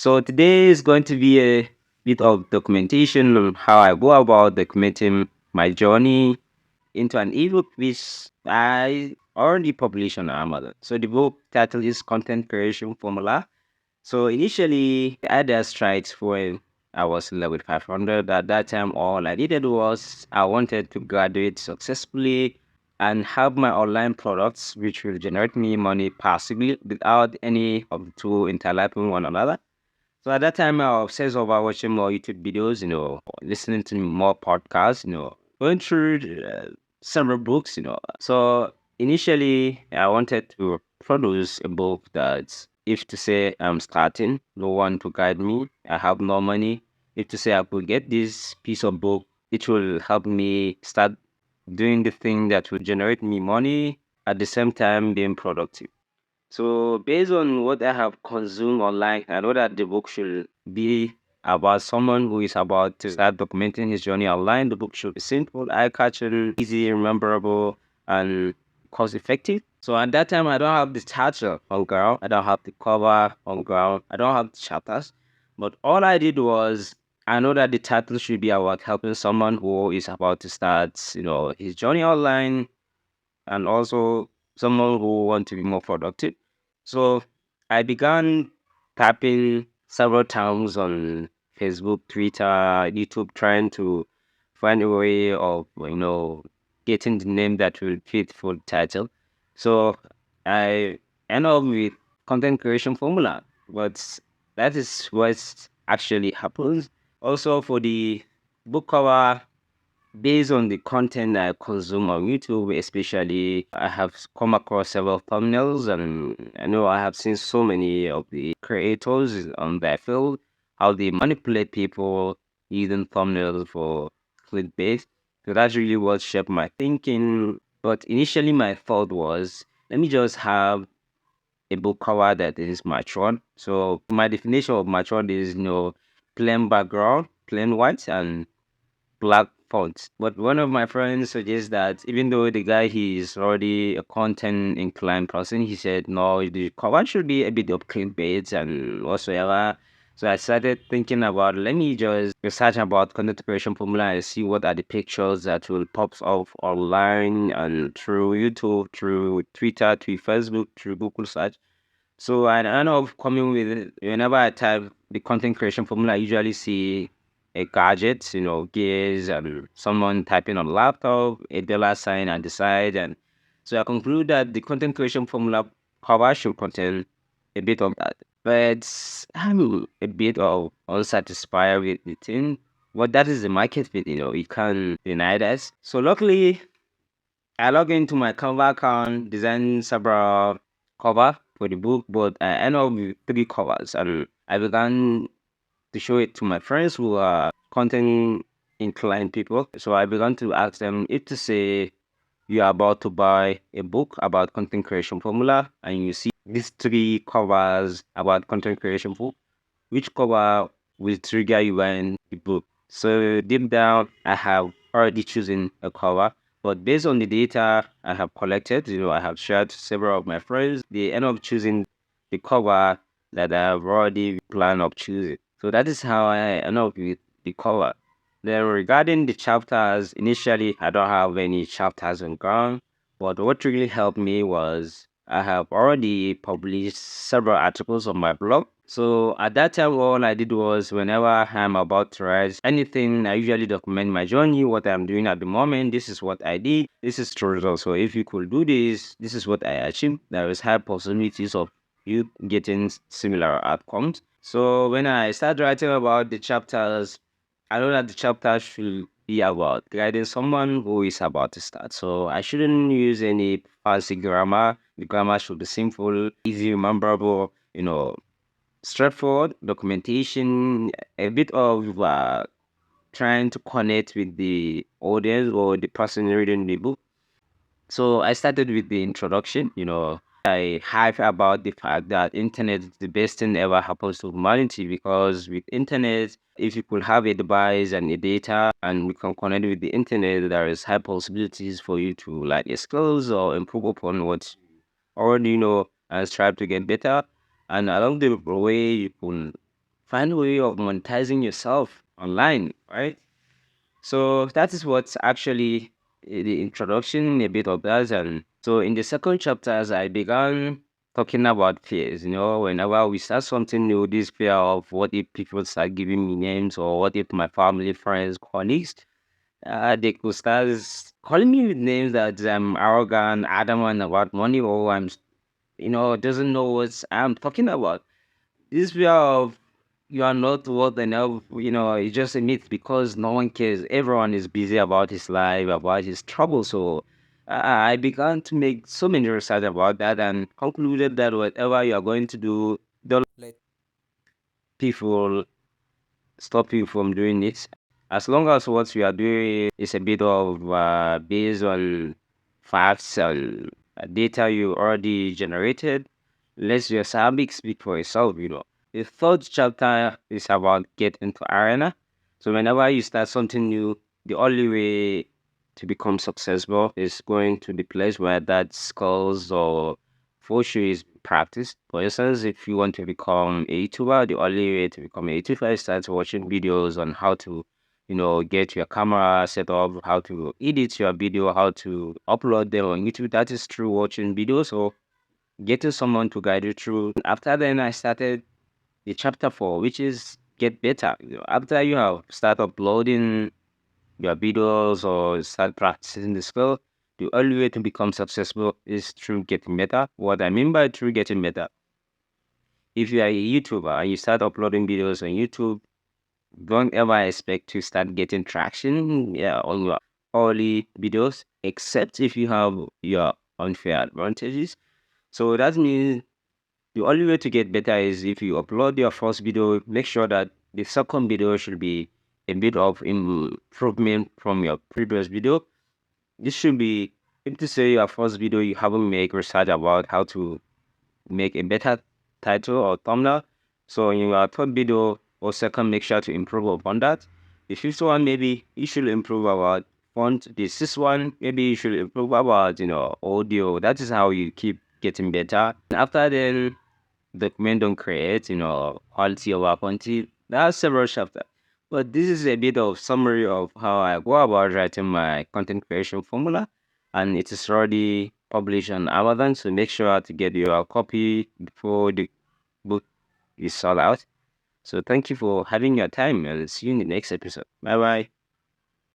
So today is going to be a bit of documentation on how I go about documenting my journey into an ebook which I already published on Amazon. So the book title is Content Creation Formula. So initially I had just tried when I was level 500. At that time, all I needed was I wanted to graduate successfully and have my online products which will generate me money passively without any of the two interlapping one another. So at that time, I was obsessed over watching more YouTube videos, listening to more podcasts, going through several books, So initially, I wanted to produce a book that, if to say I'm starting, no one to guide me, I have no money. If to say I could get this piece of book, it will help me start doing the thing that will generate me money at the same time being productive. So based on what I have consumed online, I know that the book should be about someone who is about to start documenting his journey online. The book should be simple, eye-catching, easy, rememberable, and cost-effective. So at that time, I don't have the title on ground. I don't have the cover on ground. I don't have the chapters. But all I did was I know that the title should be about helping someone who is about to start, his journey online, and also someone who want to be more productive. So I began tapping several times on Facebook, Twitter, YouTube, trying to find a way of getting the name that will fit for the title. So I end up with content creation formula, but that is what actually happens. Also for the book cover, based on the content I consume on YouTube, especially, I have come across several thumbnails, and I know I have seen so many of the creators on that field how they manipulate people using thumbnails for clickbait. So that's really what shaped my thinking. But initially, my thought was, let me just have a book cover that is matured. So my definition of matured is, plain background, plain white, and black font. But one of my friends suggests that even though the guy he is already a content inclined person, he said no, the cover should be a bit of clickbait and whatsoever. So I started thinking about let me just research about content creation formula and see what are the pictures that will pop up online and through YouTube, through Twitter, through Facebook, through Google search. So I end up coming with whenever I type the content creation formula, I usually see a gadget, gears, and someone typing on laptop, a dollar sign at the side, and so I conclude that the content creation formula cover should contain a bit of that. But I'm a bit of unsatisfied with the thing. But that is the market fit, you can't deny that. So luckily I log into my Canva account, design several cover for the book, but I end up with three covers, and I began to show it to my friends who are content inclined people. So I began to ask them if to say you are about to buy a book about content creation formula, and you see these three covers about content creation book, which cover will trigger you buying the book. So deep down, I have already chosen a cover, but based on the data I have collected, I have shared to several of my friends. They end up choosing the cover that I have already planned of choosing. So that is how I end up with the cover. Then regarding the chapters, initially I don't have any chapters on ground, but what really helped me was I have already published several articles on my blog. So at that time, all I did was whenever I'm about to write anything, I usually document my journey, what I'm doing at the moment. This is what I did. This is true result. So if you could do this is what I achieved. There is high possibilities of you getting similar outcomes. So when I start writing about the chapters, I know that the chapter should be about guiding someone who is about to start. So I shouldn't use any fancy grammar. The grammar should be simple, easy, rememberable, straightforward documentation, a bit of trying to connect with the audience or the person reading the book. So I started with the introduction. I hype about the fact that internet is the best thing ever happens to humanity because with internet, if you could have a device and a data and we can connect with the internet, there is high possibilities for you to like your skills or improve upon what you already know and strive to get better. And along the way, you can find a way of monetizing yourself online, right? So that is what's actually the introduction, a bit of that. And so in the second chapter, as I began talking about fears, whenever we start something new, this fear of what if people start giving me names, or what if my family, friends, colleagues, they could start calling me with names that I'm arrogant, adamant about money, or doesn't know what I'm talking about. This fear of you are not worth enough, it's just a myth because no one cares. Everyone is busy about his life, about his trouble. So I began to make so many research about that and concluded that whatever you are going to do, don't let people stop you from doing it. As long as what you are doing is a bit of based on facts and data you already generated, let your Arabic speak for itself. The third chapter is about get into arena. So whenever you start something new, the only way to become successful is going to the place where that skills or fortune is practiced. For instance, if you want to become a YouTuber, the only way to become a YouTuber is start watching videos on how to, get your camera set up, how to edit your video, how to upload them on YouTube. That is through watching videos or getting someone to guide you through. After then, I started the chapter 4, which is get better. After you have start uploading your videos or start practicing the skill, the only way to become successful is through getting better. What I mean by through getting better, if you are a YouTuber and you start uploading videos on YouTube, don't ever expect to start getting traction, on your early videos, except if you have your unfair advantages. So that means the only way to get better is if you upload your first video, make sure that the second video should be a bit of improvement from your previous video. This should be, if to say your first video you haven't made research about how to make a better title or thumbnail. So in your third video or second, make sure to improve upon that. The fifth one, maybe you should improve about font. The sixth one, maybe you should improve about, audio. That is how you keep getting better. After then, document don't create, quality over quantity. There are several chapters. But this is a bit of summary of how I go about writing my content creation formula. And it is already published on Amazon. So make sure to get your copy before the book is sold out. So thank you for having your time and see you in the next episode. Bye bye.